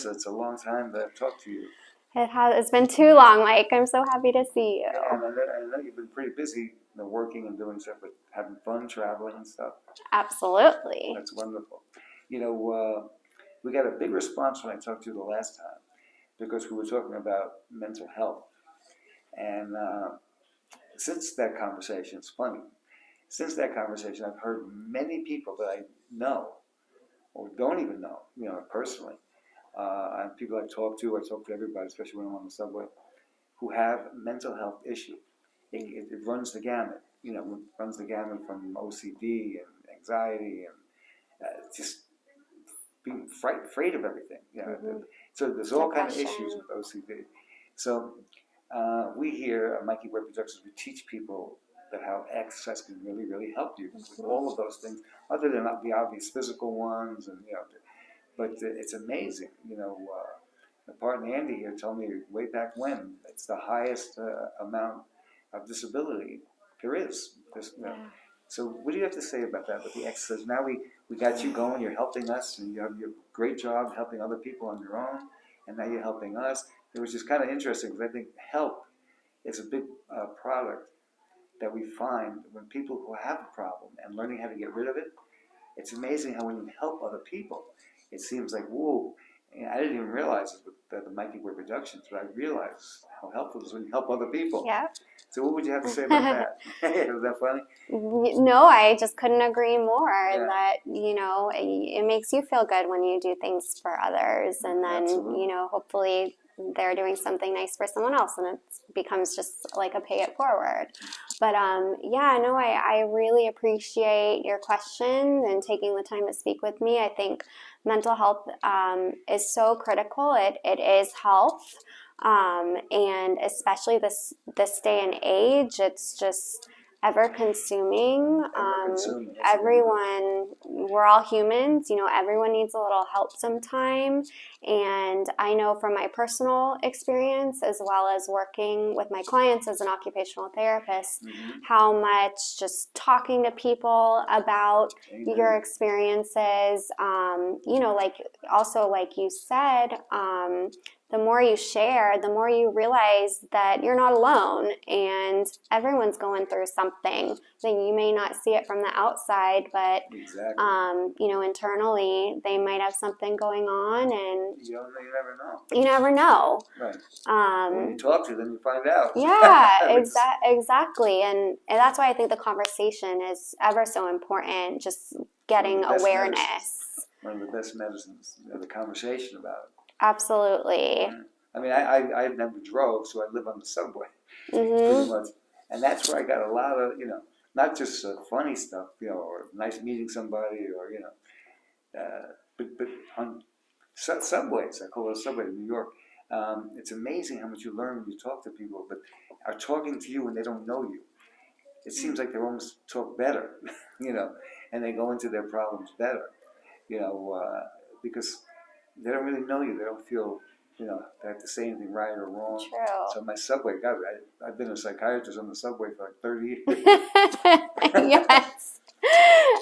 Marrisa, it's a long time that I've talked to you. It's been too long, Mike. I'm so happy to see you. Yeah, and I know you've been pretty busy, working and doing stuff, but having fun, traveling and stuff. Absolutely. That's wonderful. We got a big response when I talked to you the last time because we were talking about mental health. And since that conversation, it's funny, since that conversation, I've heard many people that I know or don't even know, personally. And people I talk to everybody, especially when I'm on the subway, who have mental health issues. It runs the gamut, runs the gamut from OCD and anxiety and just being afraid of everything. So there's all kinds of issues with OCD. So we here at Mikey Boy Productions, we teach people that how exercise can really, really help you with all of those things, other than the obvious physical ones, and but it's amazing. My partner Andy here told me way back when it's the highest amount of disability there is. So what do you have to say about that with the exercise? Now we got you going. You're helping us, and you have your great job helping other people on your own, and now you're helping us. It was just kind of interesting because I think help is a big product that we find when people who have a problem and learning how to get rid of it. It's amazing how when you help other people, it seems like, whoa. And I didn't even realize it with the Mikey Boy Productions, but I realized how helpful it is when you help other people. Yeah. So what would you have to say about that? Was that funny? No, I just couldn't agree more. Yeah. That, it makes you feel good when you do things for others, and then, Absolutely. Hopefully they're doing something nice for someone else, and it becomes just like a pay it forward. But I really appreciate your question and taking the time to speak with me. I think mental health is so critical. It is health. And especially this day and age, it's just ever consuming. Everyone, we're all humans, everyone needs a little help sometime. And I know from my personal experience, as well as working with my clients as an occupational therapist, how much just talking to people about your experiences, like you said, the more you share, the more you realize that you're not alone, and everyone's going through something. Then you may not see it from the outside, but internally they might have something going on, and you never know. You never know. Right. When you talk to them, you find out. Yeah, exactly, and that's why I think the conversation is ever so important. Just getting awareness. One of the best medicines, the conversation about it. Absolutely. Yeah. I mean, I never drove, so I live on the subway, pretty much. And that's where I got a lot of, not just funny stuff, or nice meeting somebody, or, but on subways, I call it a subway in New York, it's amazing how much you learn when you talk to people, but are talking to you when they don't know you. It seems like they almost talk better, and they go into their problems better, because they don't really know you. They don't feel, they have to say anything right or wrong. True. So my subway, God, I've been a psychiatrist on the subway for like 30 years. Yes.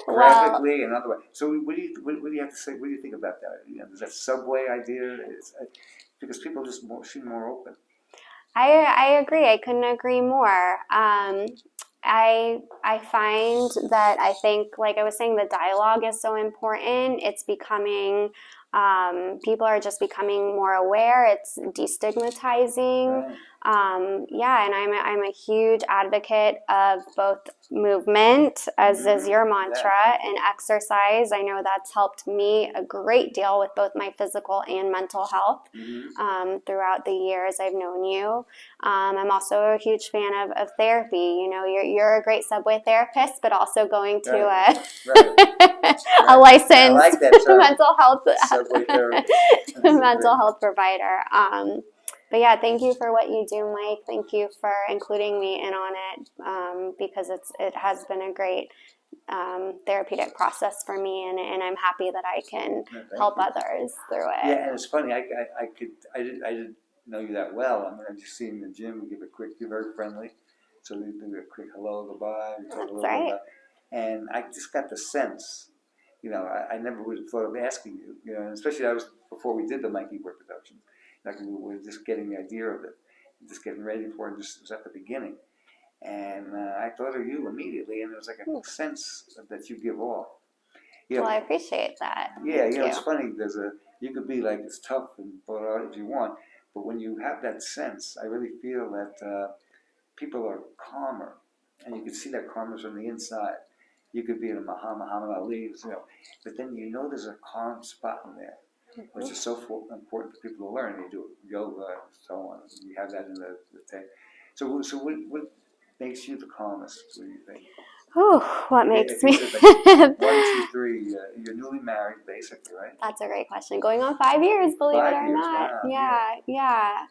Graphically and otherwise. So what do you have to say? What do you think about that? Does that subway idea? Because people just seem more open. I agree. I couldn't agree more. I find that I think, like I was saying, the dialogue is so important. It's becoming, people are just becoming more aware. It's destigmatizing. Right. And I'm a huge advocate of both movement, as is your mantra, and exercise. I know that's helped me a great deal with both my physical and mental health throughout the years I've known you. I'm also a huge fan of therapy. You're a great subway therapist, but also going to a licensed mental health mental health provider. But yeah, thank you for what you do, Mike. Thank you for including me in on it, because it has been a great therapeutic process for me, and I'm happy that I can help others through it. Yeah, and it's funny. I didn't know you that well. I mean, I just see you in the gym. We give a quick. You're very friendly, so we do a quick hello, goodbye. We talk a little bit about, and I just got the sense You know, I never would have thought of asking you. You know, and especially I was before we did the Mikey Boy production. Like we were just getting the idea of it, just getting ready for it. Just it was at the beginning, and I thought of you immediately, and it was like a sense that you give off. You know, Well, I appreciate that. yeah, Thank you know, you. it's funny. You could be like as tough and brought out if you want, but when you have that sense, I really feel that people are calmer, and you can see that calmness from the inside. You could be in a Muhammad Ali, you know, but then you know there's a calm spot in there, which is so important for people to learn. You do yoga and so on. You have that in the thing. So what makes you the calmest? What do you think? Whew, what makes If you me? said like 1, 2, 3, you're newly married, basically, right? That's a great question. Going on 5 years, believe it 5 or years, not. wow. Yeah.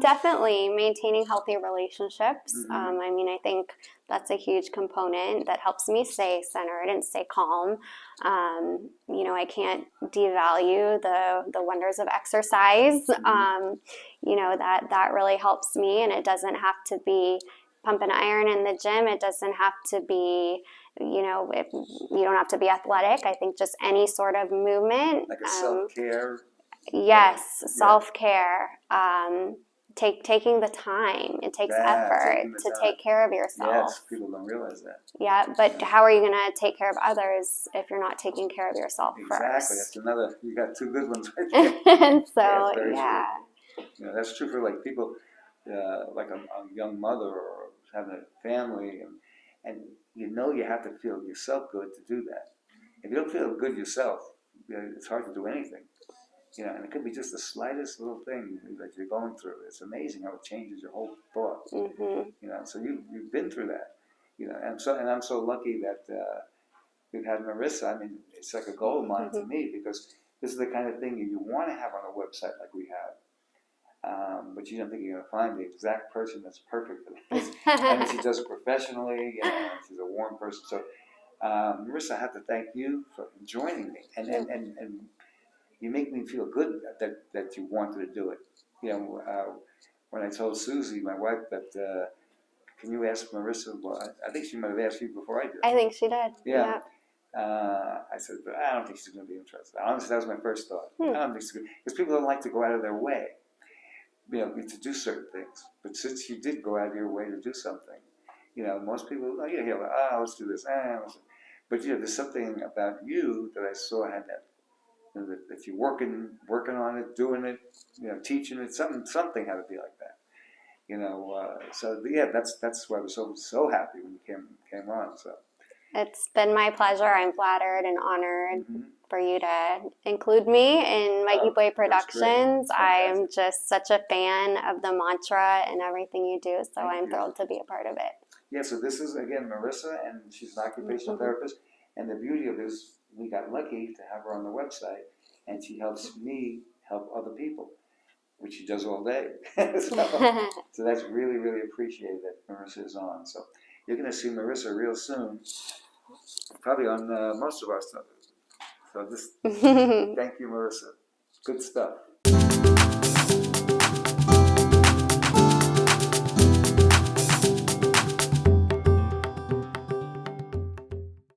Definitely maintaining healthy relationships. Mm-hmm. I mean, I think that's a huge component that helps me stay centered and stay calm. You know, I can't devalue the wonders of exercise. You know, that really helps me, and it doesn't have to be pumping iron in the gym. It doesn't have to be, you know, you don't have to be athletic. I think just any sort of movement. Like a self-care. Yes, Yeah. self-care. Taking the time. It takes effort to take care of yourself. Yes, people don't realize that. Yeah, but how are you going to take care of others if you're not taking care of yourself Exactly. first? That's another. You got two good ones right there. And so, yeah. True. You know, that's true for like people, like a young mother or having a family, and you know you have to feel yourself good to do that. If you don't feel good yourself, it's hard to do anything. You know, and it could be just the slightest little thing that you're going through. It's amazing how it changes your whole thought. Mm-hmm. You know, so you've been through that. You know, and I'm so lucky that we've had Marrisa. I mean, it's like a goal of mine to me because this is the kind of thing you want to have on a website like we have. But you don't think you're going to find the exact person that's perfect for this. And she does it professionally. You know, and she's a warm person. So, Marrisa, I have to thank you for joining me and you make me feel good that you wanted to do it. You know, when I told Susie, my wife, that can you ask Marrisa? Well, I think she might have asked you before I did. I think she did. Yeah. I said, but I don't think she's going to be interested. Honestly, that was my first thought. I don't think she's going to, because people don't like to go out of their way, you know, to do certain things. But since you did go out of your way to do something, you know, most people, let's do this. But you know, there's something about you that I saw had that. That you're working on it, doing it, you know, teaching it, something had to be like that, you know. So yeah, that's why I was so happy when you came on. So it's been my pleasure. I'm flattered and honored for you to include me in Mikey Boy Productions. I am just such a fan of the mantra and everything you do, so I'm thrilled to be a part of it. Yeah. So this is again Marrisa, and she's an occupational therapist, and the beauty of this. We got lucky to have her on the website, and she helps me help other people, which she does all day. So that's really, really appreciated that Marrisa is on. So you're going to see Marrisa real soon, probably on most of our stuff. So thank you, Marrisa. Good stuff.